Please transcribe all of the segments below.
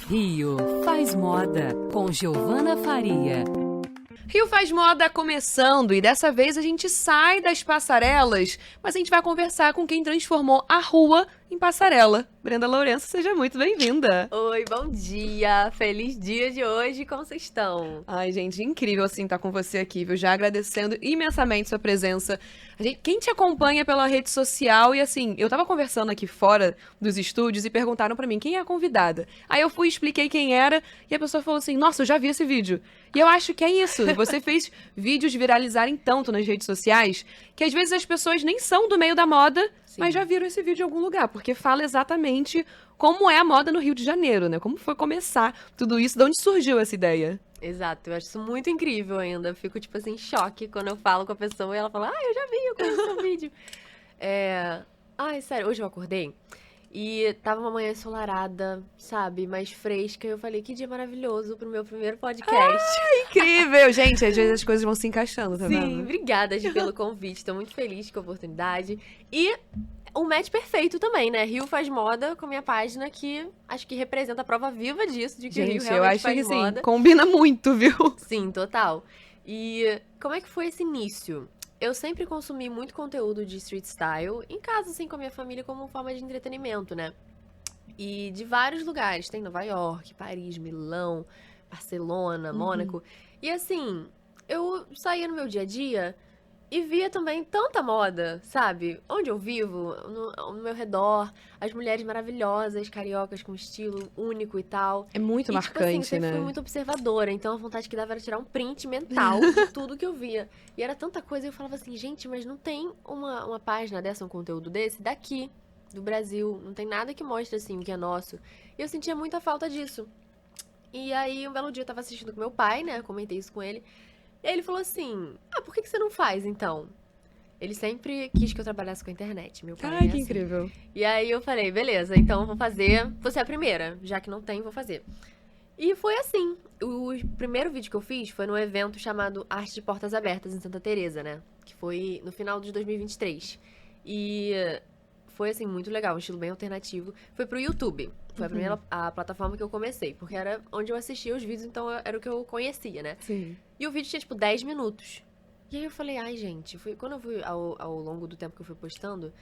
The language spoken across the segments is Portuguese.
Rio Faz Moda, com Giovana Faria. Rio Faz Moda começando, e dessa vez a gente sai das passarelas, mas a gente vai conversar com quem transformou a rua em passarela. Brenda Lourenço, seja muito bem-vinda. Oi, bom dia! Feliz dia de hoje, como vocês estão? Ai, gente, incrível assim estar com você aqui, viu? Já agradecendo imensamente sua presença. Quem te acompanha pela rede social, e assim, eu tava conversando aqui fora dos estúdios e perguntaram pra mim quem é a convidada. Aí eu fui e expliquei quem era, e a pessoa falou assim, nossa, eu já vi esse vídeo. E eu acho que é isso, você fez vídeos viralizarem tanto nas redes sociais, que às vezes as pessoas nem são do meio da moda, mas já viram esse vídeo em algum lugar, porque fala exatamente como é a moda no Rio de Janeiro, né? Como foi começar tudo isso, de onde surgiu essa ideia? Exato, eu acho isso muito incrível ainda. Eu fico, tipo assim, em choque quando eu falo com a pessoa e ela fala, eu já vi, eu conheço seu vídeo. Ai, sério, hoje eu acordei e tava uma manhã ensolarada, sabe, mais fresca. E eu falei, que dia maravilhoso pro meu primeiro podcast. Incrível, gente, às vezes as coisas vão se encaixando, tá Sim, vendo? obrigada, Gi, pelo convite. Tô muito feliz com a oportunidade. E um match perfeito também, né? Rio Faz Moda, com a minha página, que acho que representa a prova viva disso, de que o Rio Gente, eu realmente acho faz que assim, moda. combina muito, viu? Sim, total. E como é que foi esse início? Eu sempre consumi muito conteúdo de street style, em casa, assim, com a minha família, como forma de entretenimento, né? E de vários lugares. Tem Nova York, Paris, Milão, Barcelona, Mônaco. E assim, eu saía no meu dia a dia e via também tanta moda, sabe? Onde eu vivo, no meu redor, as mulheres maravilhosas, cariocas com estilo único e tal. É muito E, tipo assim, eu marcante, sempre né? fui muito observadora, então a vontade que dava era tirar um print mental de tudo que eu via. E era tanta coisa, e eu falava assim, gente, mas não tem uma página dessa, um conteúdo desse, daqui, do Brasil. Não tem nada que mostre, assim, o que é nosso. E eu sentia muita falta disso. E aí, um belo dia, eu tava assistindo com meu pai, né, comentei isso com ele. E aí ele falou assim, por que você não faz, então? Ele sempre quis que eu trabalhasse com a internet, meu pai Ai, é que assim. incrível. E aí eu falei, beleza, então eu vou fazer, você é a primeira, já que não tem, vou fazer. E foi assim, o primeiro vídeo que eu fiz foi num evento chamado Arte de Portas Abertas, em Santa Teresa, né? Que foi no final de 2023. E foi, assim, muito legal, um estilo bem alternativo. Foi pro YouTube, foi a plataforma que eu comecei, porque era onde eu assistia os vídeos, então era o que eu conhecia, né? Sim. E o vídeo tinha, tipo, 10 minutos. E aí eu falei, ai, gente, quando eu fui ao longo do tempo que eu fui postando,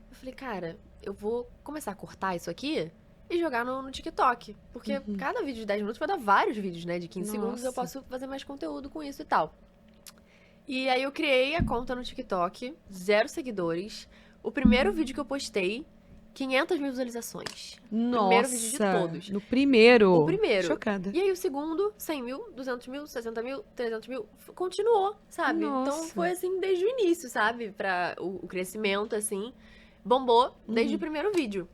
eu falei, cara, eu vou começar a cortar isso aqui e jogar no TikTok. Porque cada vídeo de 10 minutos vai dar vários vídeos, né? De 15 segundos eu Nossa. posso fazer mais conteúdo com isso e tal. E aí eu criei a conta no TikTok, 0 seguidores. O primeiro vídeo que eu postei, 500 mil visualizações. Nossa. Primeiro vídeo de todos. No primeiro. O primeiro. Chocada. E aí o segundo, 100 mil, 200 mil, 60 mil, 300 mil, continuou, sabe? Nossa. Então foi assim desde o início, sabe? Pra o crescimento, assim, bombou desde o primeiro vídeo.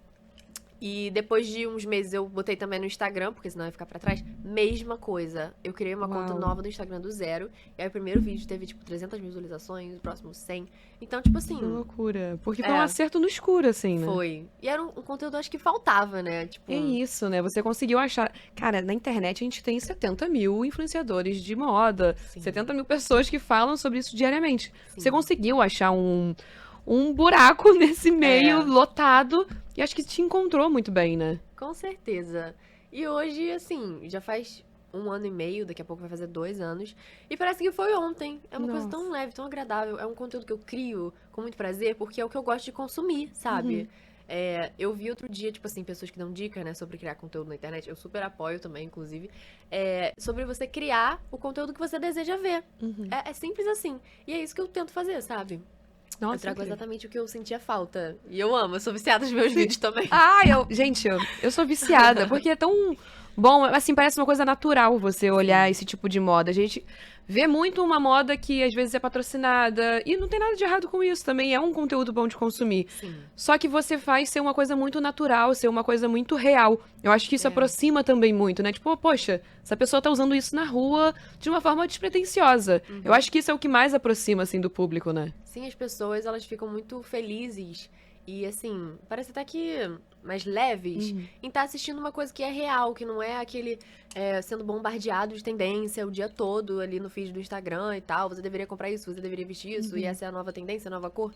E depois de uns meses eu botei também no Instagram, porque senão ia ficar pra trás. Mesma coisa. Eu criei uma conta Uau. nova do Instagram do zero. E aí o primeiro vídeo teve, tipo, 300 mil visualizações, o próximo 100. Então, tipo assim, Que loucura. Porque foi um acerto no escuro, assim, né? foi. E era um conteúdo, acho que faltava, né? Tipo, É isso, né? Você conseguiu achar. Cara, na internet a gente tem 70 mil influenciadores de moda, Sim. 70 mil pessoas que falam sobre isso diariamente. Sim. Você conseguiu achar um buraco nesse meio lotado e acho que te encontrou muito bem, né? Com certeza. E hoje, assim, já faz 1 ano e meio, daqui a pouco vai fazer 2 anos. E parece que foi ontem. É uma coisa tão leve, tão agradável. É um conteúdo que eu crio com muito prazer, porque é o que eu gosto de consumir, sabe? Eu vi outro dia, tipo assim, pessoas que dão dicas, né, sobre criar conteúdo na internet. Eu super apoio também, inclusive. Sobre você criar o conteúdo que você deseja ver. É simples assim. E é isso que eu tento fazer, sabe? Nossa, Eu trago incrível. exatamente o que eu sentia falta. E eu amo, eu sou viciada nos meus vídeos também. Gente, eu sou viciada, porque é tão bom, assim, parece uma coisa natural você olhar esse tipo de moda. A gente vê muito uma moda que às vezes é patrocinada, e não tem nada de errado com isso, também é um conteúdo bom de consumir. Sim. Só que você faz ser uma coisa muito natural, ser uma coisa muito real. Eu acho que isso aproxima também muito, né? Tipo, poxa, essa pessoa tá usando isso na rua de uma forma despretensiosa. Eu acho que isso é o que mais aproxima, assim, do público, né? Sim, as pessoas, elas ficam muito felizes e, assim, parece até que mais leves em estar assistindo uma coisa que é real, que não é aquele sendo bombardeado de tendência o dia todo ali no feed do Instagram e tal. Você deveria comprar isso, você deveria vestir isso, e essa é a nova tendência, a nova cor.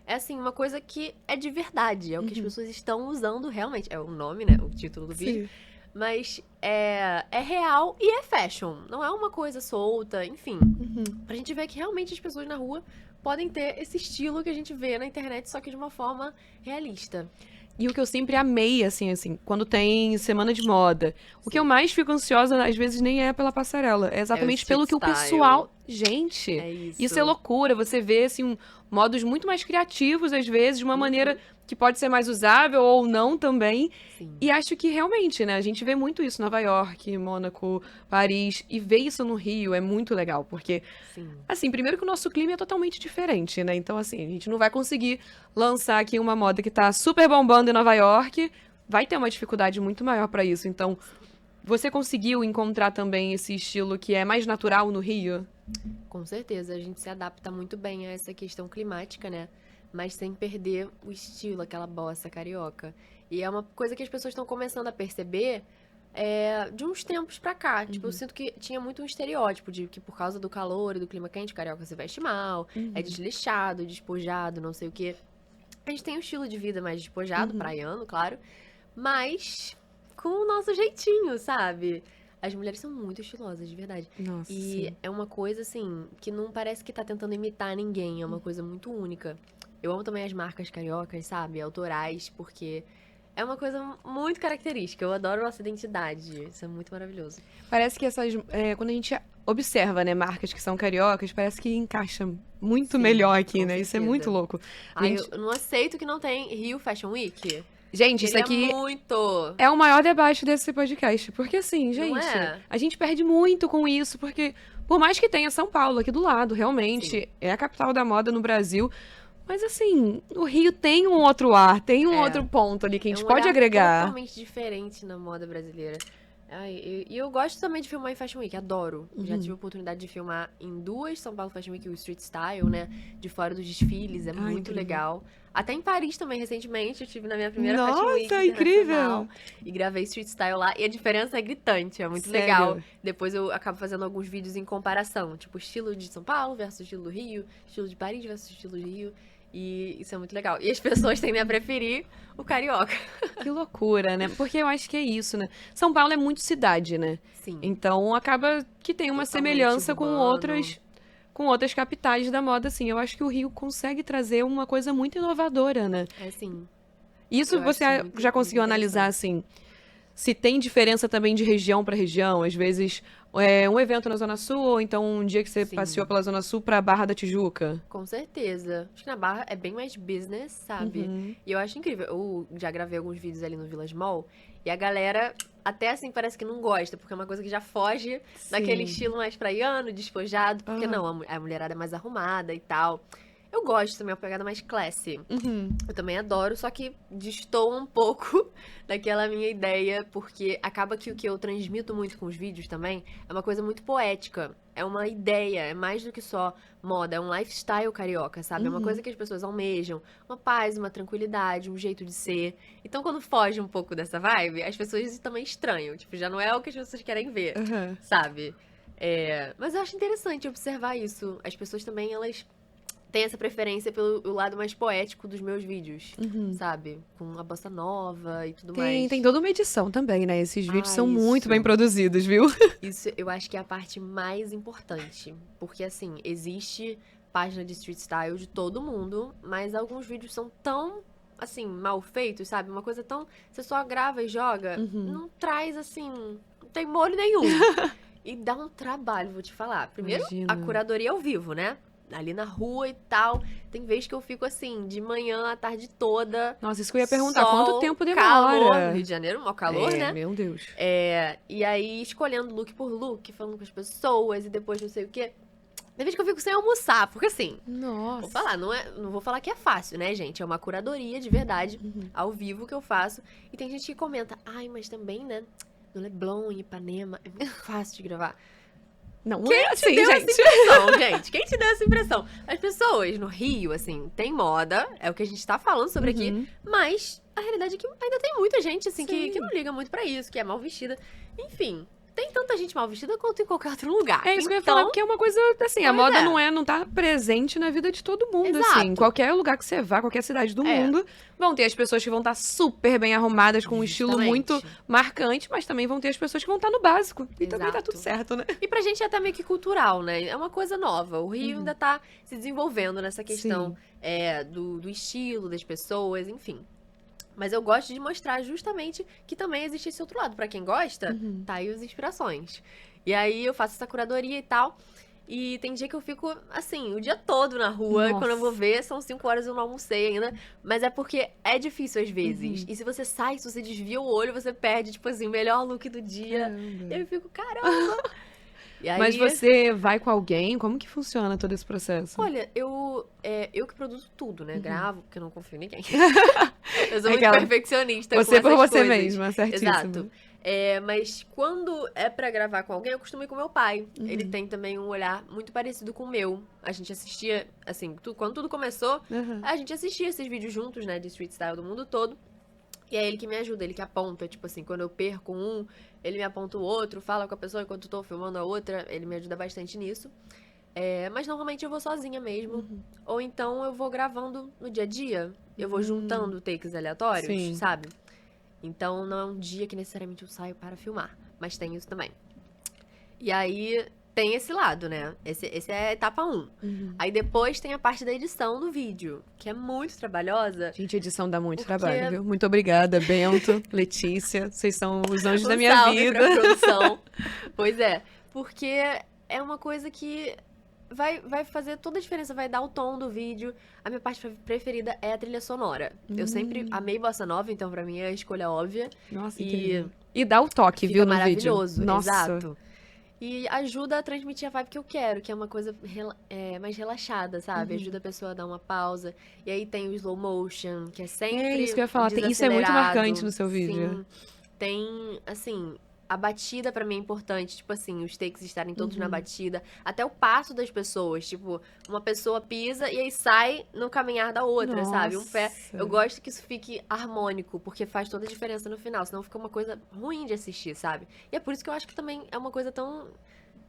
É, assim, uma coisa que é de verdade, é o que as pessoas estão usando realmente. É o nome, né, o título do vídeo. Mas é real e é fashion. Não é uma coisa solta, enfim. Pra gente ver que realmente as pessoas na rua podem ter esse estilo que a gente vê na internet, só que de uma forma realista. E o que eu sempre amei, assim, quando tem semana de moda. O que eu mais fico ansiosa, às vezes, nem é pela passarela. É exatamente street pelo que o style. pessoal... Gente, É isso. isso é loucura. Você vê, assim, modos muito mais criativos, às vezes, de uma maneira que pode ser mais usável ou não também. Sim. E acho que realmente, né, a gente vê muito isso em Nova York, Mônaco, Paris. E ver isso no Rio é muito legal, porque... Sim. Assim, primeiro que o nosso clima é totalmente diferente, né? Então, assim, a gente não vai conseguir lançar aqui uma moda que tá super bombando em Nova York. Vai ter uma dificuldade muito maior pra isso. Então, você conseguiu encontrar também esse estilo que é mais natural no Rio? Com certeza, a gente se adapta muito bem a essa questão climática, né? Mas sem perder o estilo, aquela bossa carioca. E é uma coisa que as pessoas estão começando a perceber de uns tempos pra cá. Tipo, eu sinto que tinha muito um estereótipo de que por causa do calor e do clima quente, carioca se veste mal, é desleixado, despojado, não sei o quê. A gente tem um estilo de vida mais despojado, praiano, claro, mas com o nosso jeitinho, sabe? As mulheres são muito estilosas, de verdade. Nossa, E sim. é uma coisa, assim, que não parece que tá tentando imitar ninguém. É uma coisa muito única. Eu amo também as marcas cariocas, sabe? Autorais, porque é uma coisa muito característica. Eu adoro nossa identidade. Isso é muito maravilhoso. Parece que quando a gente observa, né, marcas que são cariocas, parece que encaixa muito Sim, melhor aqui, com né? Isso é certeza. muito louco. Ai, Gente, eu não aceito que não tem Rio Fashion Week. gente, isso Queria aqui muito. é o maior debate desse podcast. Porque assim, Não gente, é? a gente perde muito com isso, porque por mais que tenha São Paulo aqui do lado, realmente, Sim. é a capital da moda no Brasil. Mas assim, o Rio tem um outro ar, tem um outro ponto ali que a gente um pode olhar agregar. totalmente diferente na moda brasileira. Ai, e eu gosto também de filmar em Fashion Week, adoro. Já tive a oportunidade de filmar em 2 São Paulo Fashion Week e o Street Style, né? De fora dos desfiles, é muito incrível. legal. Até em Paris também, recentemente, eu tive na minha primeira Fashion Week Nossa, internacional. incrível! E gravei Street Style lá, e a diferença é gritante, é muito Sério? legal. Depois eu acabo fazendo alguns vídeos em comparação, tipo estilo de São Paulo versus estilo do Rio, estilo de Paris versus estilo do Rio. E isso é muito legal. E as pessoas tendem a preferir o carioca. Que loucura, né? Porque eu acho que é isso, né? São Paulo é muito cidade, né? Sim. Então acaba que tem uma Totalmente semelhança com urbano. outras capitais da moda, assim. Eu acho que o Rio consegue trazer uma coisa muito inovadora, né? É sim. Isso Eu acho você isso muito- já conseguiu muito analisar, assim, se tem diferença também de região para região? Às vezes, um evento na Zona Sul, ou então um dia que você Sim. passeou pela Zona Sul pra Barra da Tijuca? Com certeza. Acho que na Barra é bem mais business, sabe? E eu acho incrível. Eu já gravei alguns vídeos ali no Village Mall e a galera até assim parece que não gosta, porque é uma coisa que já foge daquele Sim. estilo mais praiano, despojado, porque Ah. não, a mulherada é mais arrumada e tal. Eu gosto também, é uma pegada mais classy. Eu também adoro, só que destoa um pouco daquela minha ideia, porque acaba que o que eu transmito muito com os vídeos também é uma coisa muito poética. É uma ideia, é mais do que só moda, é um lifestyle carioca, sabe? É uma coisa que as pessoas almejam, uma paz, uma tranquilidade, um jeito de ser. Então, quando foge um pouco dessa vibe, as pessoas também estranham. Tipo, já não é o que as pessoas querem ver, Aham. sabe? Mas eu acho interessante observar isso. As pessoas também, elas têm essa preferência pelo lado mais poético dos meus vídeos, sabe? Com a bossa nova e tudo mais. Tem toda uma edição também, né? Esses vídeos Ah, são muito isso. bem produzidos, viu? Isso eu acho que é a parte mais importante. Porque, assim, existe página de street style de todo mundo, mas alguns vídeos são tão, assim, mal feitos, sabe? Uma coisa tão... Você só grava e joga, não traz, assim... Não tem molho nenhum. E dá um trabalho, vou te falar. Primeiro, Imagino. a curadoria ao vivo, né? Ali na rua e tal. Tem vezes que eu fico, assim, de manhã, a tarde toda... Nossa, isso que eu ia perguntar. sol, Quanto tempo demora? Calor, no Rio de Janeiro, maior calor, né? Meu Deus. E aí, escolhendo look por look, falando com as pessoas e depois não sei o quê. Tem vez que eu fico sem almoçar, porque assim, Nossa. vou falar, não vou falar que é fácil, né, gente? É uma curadoria de verdade, ao vivo que eu faço. E tem gente que comenta, ai, mas também, né, no Leblon, em Ipanema, é muito fácil de gravar. Não Quem é te assim, deu gente. essa impressão, gente? Quem te deu essa impressão? As pessoas no Rio, assim, tem moda, é o que a gente tá falando sobre aqui, mas a realidade é que ainda tem muita gente, assim, que não liga muito pra isso, que é mal vestida. Enfim, tem tanta gente mal vestida quanto em qualquer outro lugar. É isso que eu ia Então, falar, porque é uma coisa, assim, a pois moda é. não tá presente na vida de todo mundo, Exato. assim. Qualquer lugar que você vá, qualquer cidade do É. mundo, vão ter as pessoas que vão estar super bem arrumadas, com um estilo Justamente. muito marcante, mas também vão ter as pessoas que vão estar no básico. E também tá Exato. tudo certo, né? E pra gente é até meio que cultural, né? É uma coisa nova. O Rio ainda tá se desenvolvendo nessa questão do estilo das pessoas, enfim. Mas eu gosto de mostrar justamente que também existe esse outro lado. Pra quem gosta, tá aí as inspirações. E aí eu faço essa curadoria e tal. E tem dia que eu fico, assim, o dia todo na rua. E quando eu vou ver, são 5 horas e eu não almocei ainda. Mas é porque é difícil às vezes. E se você sai, se você desvia o olho, você perde, tipo assim, o melhor look do dia. Caramba. E aí eu fico, caramba! E aí, Mas você vai com alguém? Como que funciona todo esse processo? olha, eu que produzo tudo, né? Gravo, porque eu não confio em ninguém. Eu sou É muito aquela- perfeccionista Você com por essas você coisas. mesma, certíssimo. Exato. Mas quando é pra gravar com alguém, eu costumo ir com meu pai. Ele tem também um olhar muito parecido com o meu. A gente assistia, assim, quando tudo começou, Uhum. a gente assistia esses vídeos juntos, né? De street style do mundo todo. E é ele que me ajuda, ele que aponta. Tipo assim, quando eu perco um, ele me aponta o outro, fala com a pessoa enquanto eu tô filmando a outra. Ele me ajuda bastante nisso. Mas normalmente eu vou sozinha mesmo. Ou então eu vou gravando no dia a dia. Eu vou juntando takes aleatórios, Sim. sabe? Então não é um dia que necessariamente eu saio para filmar. Mas tem isso também. E aí tem esse lado, né? Esse é a etapa 1. Aí depois tem a parte da edição do vídeo, que é muito trabalhosa. Gente, a edição dá muito Porque- trabalho, viu? Muito obrigada, Bento, Letícia. Vocês são os anjos da Um minha salve vida. pra produção. Pois é, porque é uma coisa que vai fazer toda a diferença, vai dar o tom do vídeo. A minha parte preferida é a trilha sonora. Eu sempre amei bossa nova, então pra mim é a escolha óbvia. Nossa, E incrível. E dá o toque, fica viu, no maravilhoso, vídeo. Nossa. exato. E ajuda a transmitir a vibe que eu quero, que é uma coisa mais relaxada, sabe? Ajuda a pessoa a dar uma pausa. E aí tem o slow motion, que é sempre É isso que eu ia falar. Isso é muito desacelerado. marcante no seu vídeo. Sim. Tem, assim, a batida pra mim é importante. Tipo assim, os takes estarem todos na batida. Até o passo das pessoas. Tipo, uma pessoa pisa e aí sai no caminhar da outra, sabe? Um pé. Nossa. Eu gosto que isso fique harmônico, porque faz toda a diferença no final. Senão fica uma coisa ruim de assistir, sabe? E é por isso que eu acho que também é uma coisa tão...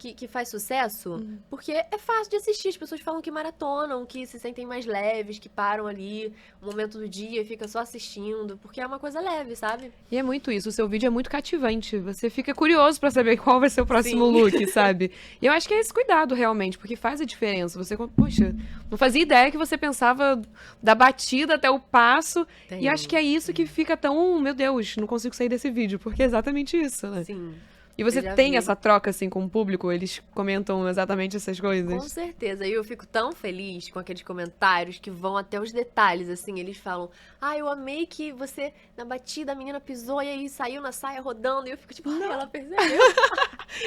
Que faz sucesso, porque é fácil de assistir. As pessoas falam que maratonam, que se sentem mais leves, que param ali um momento do dia e fica só assistindo, porque é uma coisa leve, sabe? E é muito isso, o seu vídeo é muito cativante. Você fica curioso pra saber qual vai ser o próximo Sim. look, sabe? E eu acho que é esse cuidado, realmente, porque faz a diferença. Você, poxa, não fazia ideia que você pensava da batida até o passo. E acho que é isso que fica tão, meu Deus, não consigo sair desse vídeo, porque é exatamente isso, né? Sim. E você eu já tem vi. essa troca, assim, com o público? Eles comentam exatamente essas Com coisas? certeza. E eu fico tão feliz com aqueles comentários que vão até os detalhes, assim. Eles falam, eu amei que você, na batida, a menina pisou e aí saiu na saia rodando. E eu fico tipo, ela percebeu.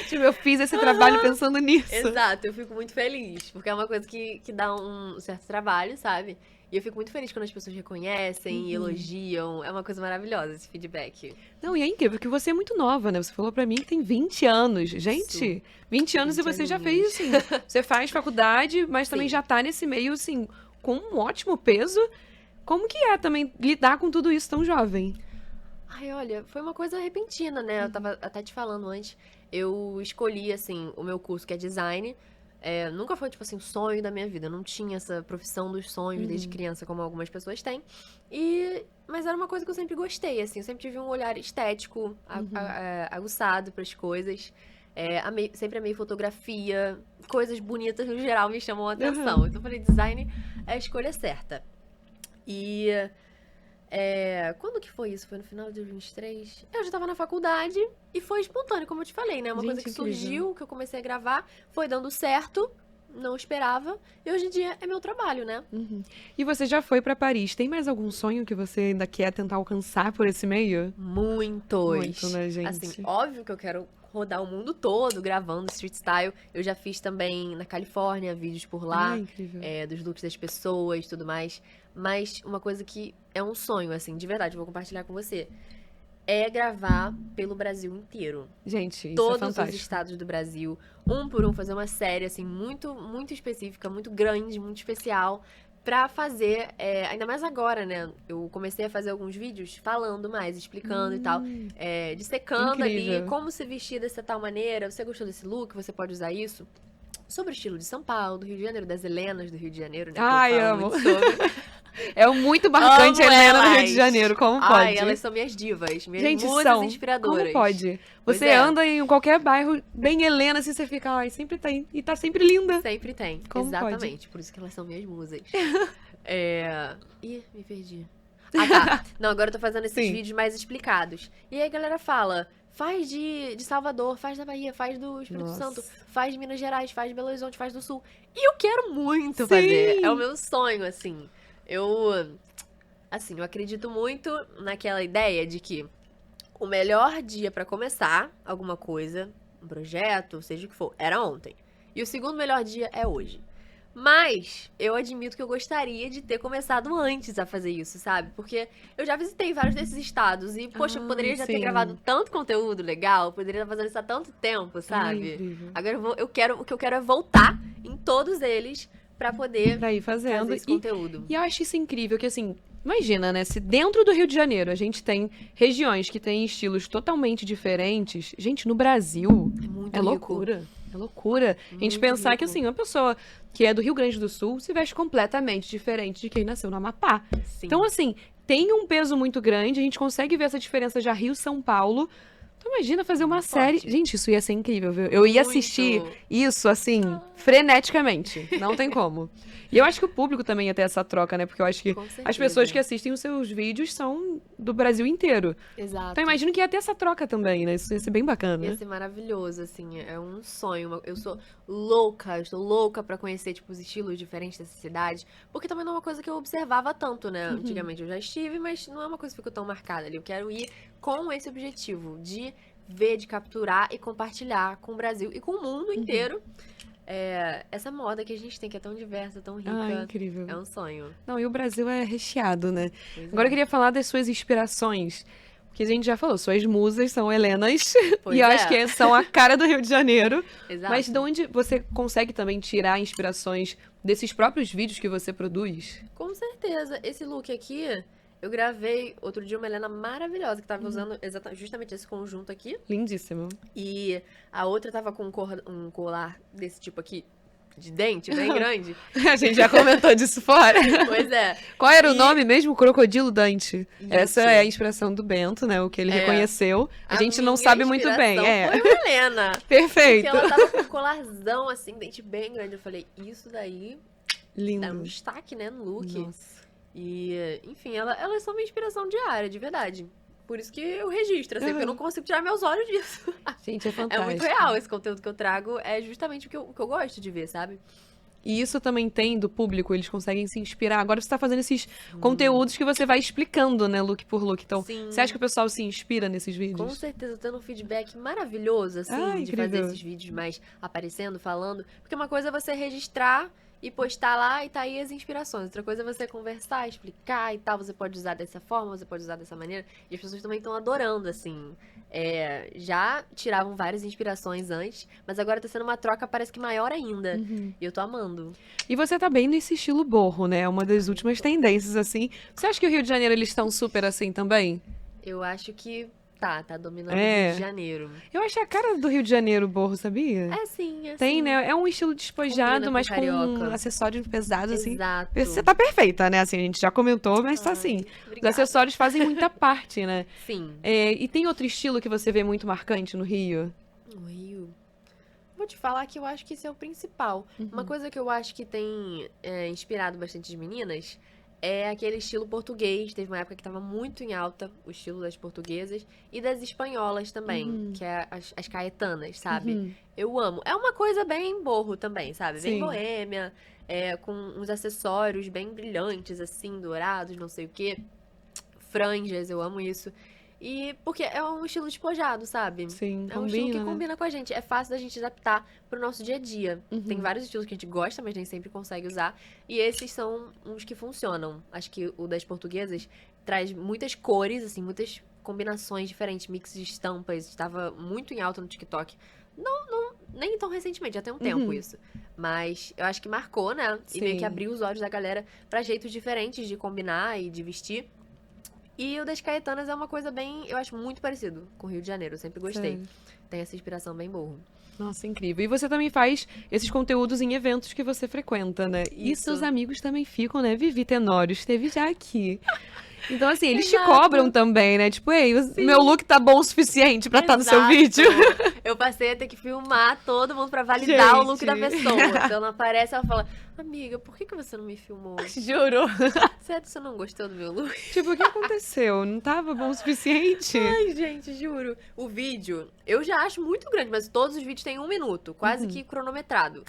Tipo, eu fiz esse trabalho pensando nisso. Exato, eu fico muito feliz. Porque é uma coisa que dá um certo trabalho, sabe? E eu fico muito feliz quando as pessoas reconhecem e elogiam. É uma coisa maravilhosa esse feedback. Não, e é incrível que você é muito nova, né? Você falou pra mim que tem 20 anos. Gente, 20 anos e 20 você já aninhos. fez, assim, você faz faculdade, mas também Sim. já tá nesse meio, assim, com um ótimo peso. Como que é também lidar com tudo isso tão jovem? Ai, olha, foi uma coisa repentina, né? Eu tava até te falando antes. Eu escolhi, assim, o meu curso que é design. Nunca foi, tipo assim, um sonho da minha vida. Eu não tinha essa profissão dos sonhos desde criança, como algumas pessoas têm. Mas era uma coisa que eu sempre gostei, assim. Eu sempre tive um olhar estético, aguçado pras coisas. Sempre amei fotografia. Coisas bonitas, no geral, me chamam a atenção. Então eu falei, design é a escolha certa. Quando que foi isso? Foi no final de 2023? Eu já tava na faculdade e foi espontâneo, como eu te falei, né? Uma coisa Gente, que incrível. surgiu, que eu comecei a gravar, foi dando certo, não esperava. E hoje em dia é meu trabalho, né? E você já foi pra Paris. Tem mais algum sonho que você ainda quer tentar alcançar por esse meio? Muitos. Muito, né, gente? Assim, óbvio que eu quero rodar o mundo todo gravando street style. Eu já fiz também na Califórnia vídeos por lá. Incrível. Dos looks das pessoas e tudo mais. Mas uma coisa que é um sonho, assim, de verdade, vou compartilhar com você. É gravar pelo Brasil inteiro. Gente, isso é Todos os fantástico. estados do Brasil, um por um, fazer uma série, assim, muito, muito específica, muito grande, muito especial, pra fazer, ainda mais agora, né? Eu comecei a fazer alguns vídeos falando mais, explicando e tal, dissecando ali Incrível. como se vestir dessa tal maneira. Você gostou desse look? Você pode usar isso? Sobre o estilo de São Paulo, do Rio de Janeiro, das Helenas do Rio de Janeiro, né? Que Ai, eu falo amo. muito sobre. É muito marcante a Amo Helena do Rio elas. de Janeiro, como pode? Ai, elas são minhas divas, minhas Gente, musas são. inspiradoras. Como pode? Pois Você é. anda em qualquer bairro bem Helena, assim, você fica, ai, sempre tem. E tá sempre linda. Sempre tem, Como exatamente. Por isso que elas são minhas musas. Ih, me perdi. Ah, tá. Não, agora eu tô fazendo esses Sim. vídeos mais explicados. E aí a galera fala, faz de Salvador, faz da Bahia, faz do Espírito Nossa. Santo, faz de Minas Gerais, faz de Belo Horizonte, faz do Sul. E eu quero muito Sim. fazer. É o meu sonho, assim. Eu acredito muito naquela ideia de que o melhor dia pra começar alguma coisa, um projeto, seja o que for, era ontem. E o segundo melhor dia é hoje. Mas eu admito que eu gostaria de ter começado antes a fazer isso, sabe? Porque eu já visitei vários desses estados e, poxa, eu poderia já ter sim. gravado tanto conteúdo legal, eu poderia estar fazendo isso há tanto tempo, Ai, sabe? incrível. Agora o que eu quero é voltar em todos eles pra poder Pra ir fazendo. fazer esse conteúdo. E eu acho isso incrível, que assim, imagina, né? Se dentro do Rio de Janeiro a gente tem regiões que têm estilos totalmente diferentes, gente, no Brasil É muito é rico. loucura. É loucura. A gente Muito pensar que, rico. assim, uma pessoa que é do Rio Grande do Sul se veste completamente diferente de quem nasceu no Amapá. Sim. Então, assim, tem um peso muito grande, a gente consegue ver essa diferença já Rio-São Paulo. Então, imagina fazer uma Muito série. forte. Gente, isso ia ser incrível, viu? Eu ia Muito. assistir isso, assim, freneticamente. Não tem como. E eu acho que o público também ia ter essa troca, né? Porque eu acho que Com as certeza. pessoas que assistem os seus vídeos são do Brasil inteiro. Exato. Então, imagino que ia ter essa troca também, né? Isso ia ser bem bacana. Ia ser maravilhoso, assim, é um sonho. Eu sou louca, eu estou louca pra conhecer, tipo, os estilos diferentes dessa cidade. Porque também não é uma coisa que eu observava tanto, né? Antigamente eu já estive, mas não é uma coisa que ficou tão marcada ali. Eu quero ir com esse objetivo de ver, de capturar e compartilhar com o Brasil e com o mundo inteiro essa moda que a gente tem, que é tão diversa, tão rica. Ah, incrível. É um sonho. Não, e o Brasil é recheado, né? Pois Agora eu é. queria falar das suas inspirações. Porque a gente já falou, suas musas são Helenas. Pois e eu é. acho que são a cara do Rio de Janeiro. Exato. Mas de onde você consegue também tirar inspirações desses próprios vídeos que você produz? Com certeza. Esse look aqui, eu gravei outro dia uma Helena maravilhosa, que tava usando justamente esse conjunto aqui. Lindíssimo. E a outra tava com um colar desse tipo aqui, de dente, bem grande. A gente já comentou disso fora. Pois é. Qual era o E- nome mesmo? Crocodilo Dante. Isso. Essa é a inspiração do Bento, né? O que ele reconheceu. A gente não minha sabe muito bem. inspiração foi uma Helena. Perfeito. Porque ela tava com um colarzão, assim, dente bem grande. Eu falei, isso daí Lindo. dá um destaque, né, no look. Nossa. E, enfim, elas são minha inspiração diária, de verdade. Por isso que eu registro, assim, porque eu não consigo tirar meus olhos disso. Gente, é É fantástico. muito real esse conteúdo que eu trago, é justamente o que eu gosto de ver, sabe? E isso também tem do público, eles conseguem se inspirar. Agora você tá fazendo esses conteúdos que você vai explicando, né, look por look. Então, Sim. você acha que o pessoal se inspira nesses Com vídeos? certeza, tendo um feedback maravilhoso, assim, Ah, de incrível. fazer esses vídeos mais aparecendo, falando. Porque uma coisa é você registrar e postar lá e tá aí as inspirações. Outra coisa é você conversar, explicar e tal. Você pode usar dessa forma, você pode usar dessa maneira. E as pessoas também estão adorando, assim. Já tiravam várias inspirações antes, mas agora tá sendo uma troca, parece que maior ainda. Uhum. E eu tô amando. E você tá bem nesse estilo borro, né? É uma das últimas tendências, assim. Você acha que o Rio de Janeiro, eles estão super assim também? Eu acho que tá dominando É. o Rio de Janeiro. Eu acho a cara do Rio de Janeiro borro, sabia? É sim, é Tem, sim. né? É um estilo despojado, Combina mas com com carioca. acessórios pesados, assim. Exato. Você tá perfeita, né? Assim, a gente já comentou, mas tá assim. Os Obrigada. acessórios fazem muita parte, né? Sim. E tem outro estilo que você vê muito marcante no Rio? No Rio. Vou te falar que eu acho que esse é o principal. Uma coisa que eu acho que tem inspirado bastante as meninas é aquele estilo português. Teve uma época que tava muito em alta o estilo das portuguesas e das espanholas também, que é as caetanas, sabe? Uhum. Eu amo. É uma coisa bem borro também, sabe? Bem Sim. boêmia, com uns acessórios bem brilhantes, assim, dourados, não sei o quê. Franjas, eu amo isso. E porque é um estilo despojado, sabe? Sim, É um estilo que combina, né? combina com a gente. É fácil da gente adaptar pro nosso dia a dia. Uhum. Tem vários estilos que a gente gosta, mas nem sempre consegue usar. E esses são uns que funcionam. Acho que o das portuguesas traz muitas cores, assim, muitas combinações diferentes, mix de estampas. Estava muito em alta no TikTok. Nem tão recentemente, já tem um tempo isso. Mas eu acho que marcou, né? E meio Sim. que abriu os olhos da galera pra jeitos diferentes de combinar e de vestir. E o das Caetanas é uma coisa bem, eu acho muito parecido com o Rio de Janeiro. Eu sempre gostei. Sério. Tem essa inspiração bem boa. Nossa, incrível. E você também faz esses conteúdos em eventos que você frequenta, né? E Isso. seus amigos também ficam, né? Vivi Tenório esteve já aqui. Então, assim, eles te Exato. cobram também, né? Tipo, ei, meu look tá bom o suficiente pra estar no seu Exato. vídeo. Eu passei a ter que filmar todo mundo pra validar o look da Gente. pessoa. Se ela não aparece, ela fala, amiga, por que você não me filmou? Juro. Sério, você não gostou do meu look? Tipo, o que aconteceu? Não tava bom o suficiente? Ai, gente, juro. O vídeo, eu já acho muito grande, mas todos os vídeos têm 1 minuto, quase que cronometrado.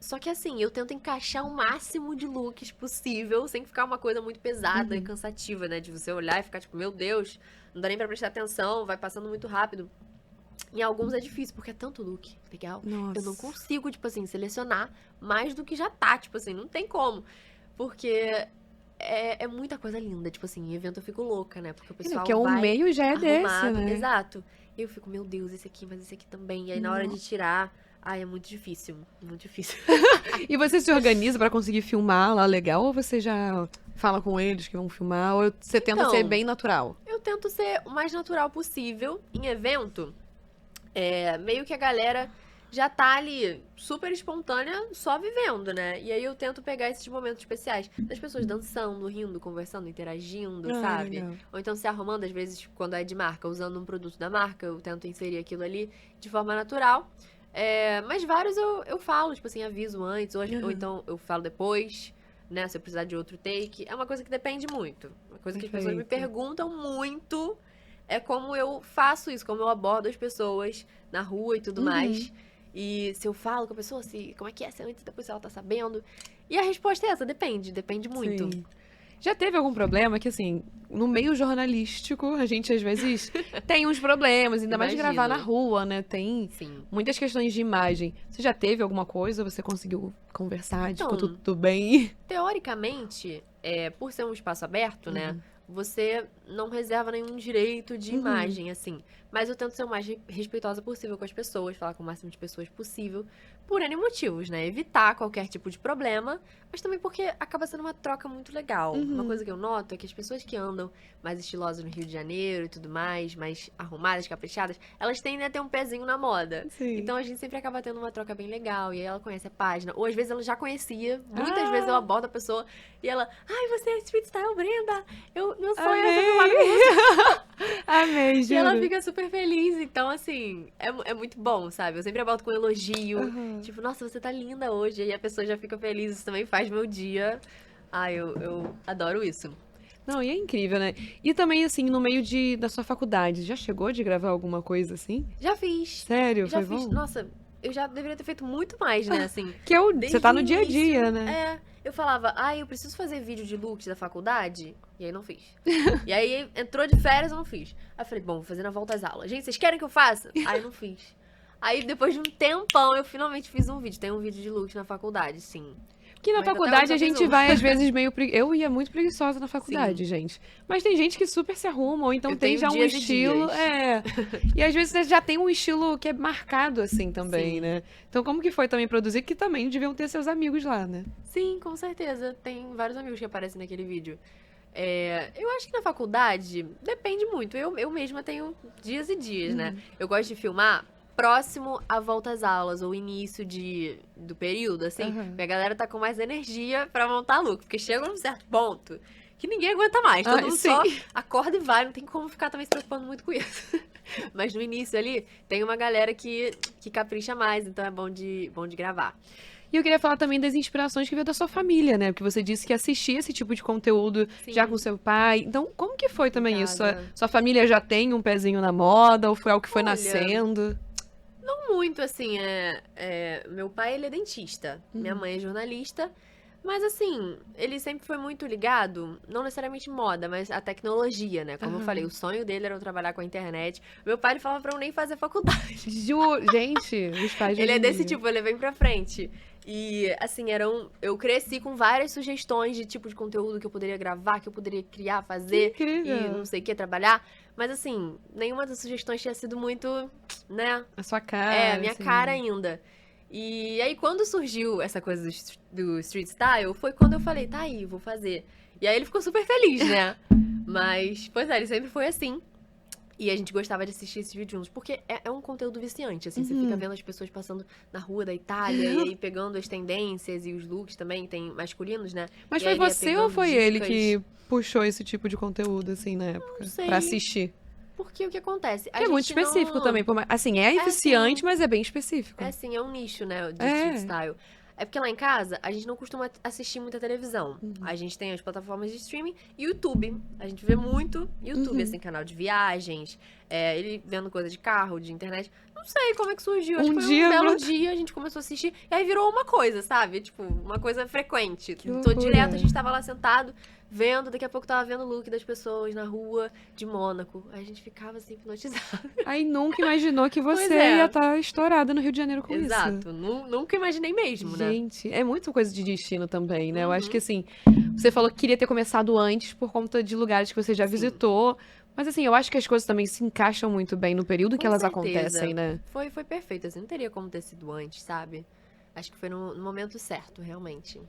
Só que assim, eu tento encaixar o máximo de looks possível, sem ficar uma coisa muito pesada e cansativa, né? De você olhar e ficar tipo, meu Deus, não dá nem pra prestar atenção, vai passando muito rápido. Em alguns é difícil, porque é tanto look legal. Nossa. Eu não consigo, tipo assim, selecionar mais do que já tá, tipo assim, não tem como. Porque é muita coisa linda, tipo assim, em evento eu fico louca, né? Porque o pessoal Porque o vai meio já é desse, arrumado, né? exato. E eu fico, meu Deus, esse aqui, mas esse aqui também. E aí na hora de tirar, ai, é muito difícil, muito difícil. E você se organiza pra conseguir filmar lá legal? Ou você já fala com eles que vão filmar? Ou você tenta Então, ser bem natural? Eu tento ser o mais natural possível. Em evento, meio que a galera já tá ali super espontânea, só vivendo, né? E aí eu tento pegar esses momentos especiais das pessoas dançando, rindo, conversando, interagindo, Ah, sabe? legal. Ou então se arrumando, às vezes, quando é de marca, usando um produto da marca, eu tento inserir aquilo ali de forma natural. Mas vários eu falo, tipo assim, aviso antes, ou então eu falo depois, né? Se eu precisar de outro take. É uma coisa que depende muito. Uma coisa que as pessoas me Perfeito. perguntam muito é como eu faço isso, como eu abordo as pessoas na rua e tudo mais. E se eu falo com a pessoa, como é que é, se antes e depois se ela tá sabendo. E a resposta é essa, depende muito. Sim. Já teve algum problema que, assim, no meio jornalístico, a gente às vezes tem uns problemas, ainda mais de gravar na Imagino. rua, né? Tem Sim. muitas questões de imagem. Você já teve alguma coisa? Você conseguiu conversar? Ficou Então, tudo bem? Teoricamente, por ser um espaço aberto, né? Você não reserva nenhum direito de imagem, assim. Mas eu tento ser o mais respeitosa possível com as pessoas, falar com o máximo de pessoas possível, por N motivos, né? Evitar qualquer tipo de problema, mas também porque acaba sendo uma troca muito legal. Uma coisa que eu noto é que as pessoas que andam mais estilosas no Rio de Janeiro e tudo mais arrumadas, caprichadas, elas tendem a ter um pezinho na moda. Sim. Então a gente sempre acaba tendo uma troca bem legal. E aí ela conhece a página. Ou às vezes ela já conhecia. Muitas vezes eu abordo a pessoa e ela, ai, você é Street Style Brenda! Meu sonho é ser filmada com você. Amei, E ela juro. fica super feliz. Então, assim, é muito bom, sabe? Eu sempre abordo com elogio. Aham. Tipo, nossa, você tá linda hoje. E a pessoa já fica feliz. Isso também faz meu dia. Ai, eu adoro isso. Não, e é incrível, né? E também, assim, no meio da sua faculdade, já chegou de gravar alguma coisa assim? Já fiz. Sério? Já Foi fiz. bom? Nossa, eu já deveria ter feito muito mais, né? Assim. Que você Desde tá o no dia a dia, início, né? Eu falava, eu preciso fazer vídeo de looks da faculdade. E aí não fiz. E aí entrou de férias, eu não fiz. Aí eu falei, bom, vou fazer na volta às aulas. Gente, vocês querem que eu faça? Aí eu não fiz. Aí depois de um tempão, eu finalmente fiz um vídeo. Tem um vídeo de looks na faculdade, sim. Que na Mas até faculdade hoje a eu fiz gente um. vai, às vezes, meio. Eu ia muito preguiçosa na faculdade, gente. Mas tem gente que super se arruma, ou então Eu tem tenho já um dias e estilo. dias. E às vezes já tem um estilo que é marcado assim também, Sim. né? Então, como que foi também produzir? Que também deviam ter seus amigos lá, né? Sim, com certeza. Tem vários amigos que aparecem naquele vídeo. Eu acho que na faculdade depende muito. Eu mesma tenho dias e dias, né? Eu gosto de filmar próximo à volta às aulas, ou início do período, assim. Aham. Porque a galera tá com mais energia pra montar look. Porque chega num certo ponto que ninguém aguenta mais. Todo mundo sim. só acorda e vai. Não tem como ficar também se preocupando muito com isso. Mas no início ali, tem uma galera que capricha mais. Então é bom de gravar. E eu queria falar também das inspirações que veio da sua família, né? Porque você disse que assistia esse tipo de conteúdo Sim. já com seu pai. Então, como que foi também isso? Obrigada. Sua família já tem um pezinho na moda? Ou foi algo que foi Olha, nascendo? Não muito, assim, meu pai, ele é dentista, minha mãe é jornalista, mas assim, ele sempre foi muito ligado, não necessariamente moda, mas a tecnologia, né? Como eu falei, o sonho dele era eu trabalhar com a internet. Meu pai, ele falava pra eu nem fazer faculdade. Gente, os pais de Ele hoje é em desse dia. tipo, ele vem pra frente. E, assim, eu cresci com várias sugestões de tipo de conteúdo que eu poderia gravar, que eu poderia criar, fazer. Que incrível. E não sei o que, trabalhar. Mas, assim, nenhuma das sugestões tinha sido muito, né? A sua cara. Minha assim. cara ainda. E aí, quando surgiu essa coisa do street style, foi quando eu falei, tá aí, vou fazer. E aí ele ficou super feliz, né? Mas, pois é, ele sempre foi assim. E a gente gostava de assistir esses vídeos juntos, porque é um conteúdo viciante, assim. Você fica vendo as pessoas passando na rua da Itália e aí pegando as tendências e os looks também, tem masculinos, né? Mas E foi aí ele ia você pegando ou foi ele dicas. que puxou esse tipo de conteúdo, assim, na época? sei. Pra assistir? Porque o que acontece? Que é muito gente não- específico também. Assim, é viciante, mas é bem específico. É assim, é um nicho, né, de É. street style. É porque lá em casa, a gente não costuma assistir muita televisão. A gente tem as plataformas de streaming e YouTube. A gente vê muito YouTube, assim, canal de viagens, ele vendo coisa de carro, de internet. Não sei como é que surgiu. Acho que foi dia, um belo né? dia, a gente começou a assistir. E aí virou uma coisa, sabe? Tipo, uma coisa frequente. Que loucura. Direto, a gente tava lá sentado, vendo. Daqui a pouco tava vendo o look das pessoas na rua de Mônaco. Aí a gente ficava assim, hipnotizado. Aí nunca imaginou que Pois você é. ia estar estourada no Rio de Janeiro com isso. Exato. Nunca imaginei mesmo, né? Gente, é muito coisa de destino também, né? Eu acho Uhum. que assim, você falou que queria ter começado antes por conta de lugares que você já Sim. visitou. Mas assim, eu acho que as coisas também se encaixam muito bem no período que Com elas certeza. acontecem, né? Foi perfeito, assim, não teria como ter sido antes, sabe? Acho que foi no momento certo, realmente.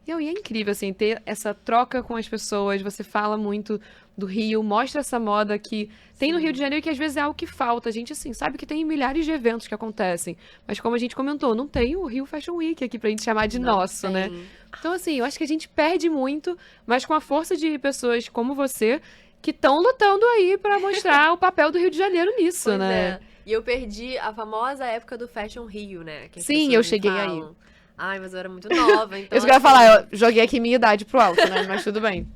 E é incrível, assim, ter essa troca com as pessoas. Você fala muito do Rio, mostra essa moda que tem no Sim. Rio de Janeiro, que às vezes é algo que falta. A gente, assim, sabe que tem milhares de eventos que acontecem. Mas como a gente comentou, não tem o Rio Fashion Week aqui pra gente chamar de Não nosso, né? tem. Então, assim, eu acho que a gente perde muito, mas com a força de pessoas como você, que estão lutando aí pra mostrar o papel do Rio de Janeiro nisso, Pois né? é. E eu perdi a famosa época do Fashion Rio, né? Que as Sim, pessoas eu me cheguei aí. falam. Ai, mas eu era muito nova, então... Eu ia assim, falar, eu joguei aqui minha idade pro alto, né? Mas tudo bem.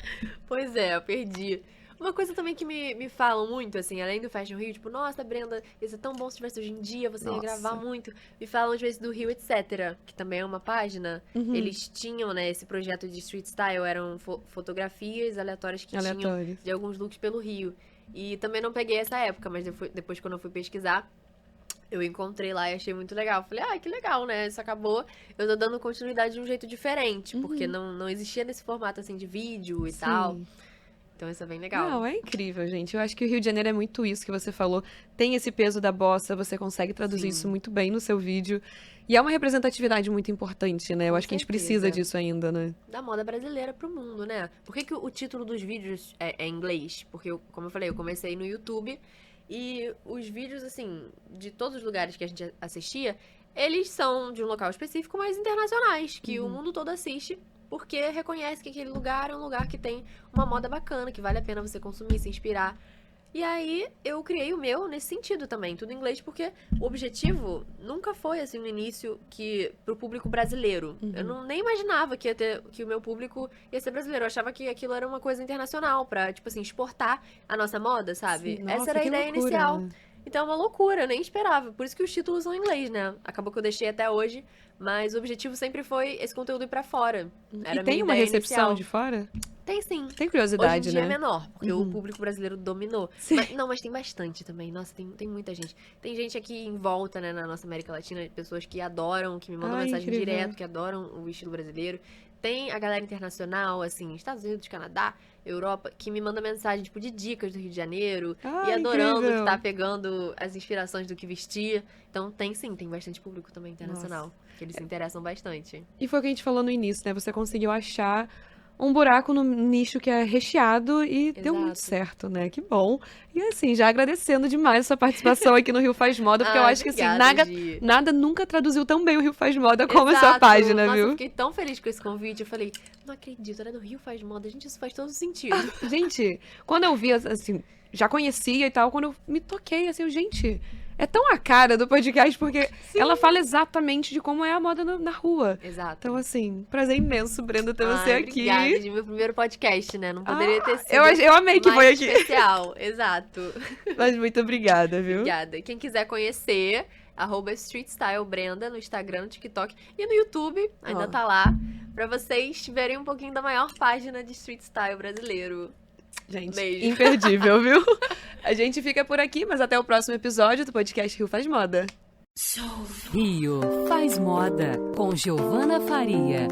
Pois é, eu perdi. Uma coisa também que me falam muito, assim, além do Fashion Rio, tipo, nossa, Brenda, ia ser tão bom se tivesse hoje em dia, você ia Nossa. gravar muito. Me falam às vezes do Rio, etc., que também é uma página. Uhum. Eles tinham, né, esse projeto de street style, eram fotografias aleatórias que tinham Aleatório. de alguns looks pelo Rio. E também não peguei essa época, mas depois quando eu fui pesquisar, eu encontrei lá e achei muito legal. Falei, que legal, né? Isso acabou. Eu tô dando continuidade de um jeito diferente, porque não existia nesse formato, assim, de vídeo e tal. Sim. Então isso é bem legal. Não, é incrível, gente. Eu acho que o Rio de Janeiro é muito isso que você falou. Tem esse peso da bossa, você consegue traduzir Sim. isso muito bem no seu vídeo. E é uma representatividade muito importante, né? Eu Com acho que a gente certeza. precisa disso ainda, né? Da moda brasileira pro mundo, né? Por que o título dos vídeos é em inglês? Porque, como eu falei, eu comecei no YouTube e os vídeos, assim, de todos os lugares que a gente assistia, eles são de um local específico, mas internacionais, que o mundo todo assiste, porque reconhece que aquele lugar é um lugar que tem uma moda bacana, que vale a pena você consumir, se inspirar. E aí, eu criei o meu nesse sentido também, tudo em inglês, porque o objetivo nunca foi, assim, no início, pro público brasileiro. Eu nem imaginava que o meu público ia ser brasileiro. Eu achava que aquilo era uma coisa internacional, pra, tipo assim, exportar a nossa moda, sabe? Sim, Essa nossa, era a que ideia loucura, inicial. né? Então é uma loucura, eu nem esperava. Por isso que os títulos são em inglês, né? Acabou que eu deixei até hoje, mas o objetivo sempre foi esse conteúdo ir pra fora. Era E a tem minha uma ideia recepção inicial. de fora? Tem sim. Tem Hoje curiosidade, em dia né? é menor, porque o público brasileiro dominou. Mas tem bastante também. Nossa, tem muita gente. Tem gente aqui em volta, né, na nossa América Latina, pessoas que adoram, que me mandam Ai, mensagem incrível. direto, que adoram o estilo brasileiro. Tem a galera internacional, assim, Estados Unidos, Canadá, Europa, que me manda mensagem, tipo, de dicas do Rio de Janeiro. Ai, e adorando incrível. que tá pegando as inspirações do que vestir. Então tem sim, tem bastante público também internacional. Que eles se interessam bastante. E foi o que a gente falou no início, né? Você conseguiu achar um buraco no nicho que é recheado e deu muito Exato. certo, né? Que bom. E assim, já agradecendo demais a sua participação aqui no Rio Faz Moda, porque eu acho que assim, obrigada, Gi. nada nunca traduziu tão bem o Rio Faz Moda como essa Exato. página, Nossa, viu? eu fiquei tão feliz com esse convite. Eu falei, não acredito, era do Rio Faz Moda. Gente, isso faz todo sentido. Gente, quando eu vi, assim, já conhecia e tal, quando eu me toquei, assim, gente, é tão a cara do podcast, porque ela fala exatamente de como é a moda na rua. Exato. Então, assim, prazer imenso, Brenda, ter você aqui. Obrigada, de meu primeiro podcast, né? Não poderia ter sido Eu amei que mais foi aqui. especial. Exato. Mas muito obrigada, viu? Obrigada. E quem quiser conhecer, @StreetStyleBrenda no Instagram, no TikTok e no YouTube, ainda Ó. tá lá, pra vocês verem um pouquinho da maior página de street style brasileiro. Gente, Beijo. imperdível, viu? A gente fica por aqui, mas até o próximo episódio do podcast Rio Faz Moda. Rio Faz Moda com Giovana Faria.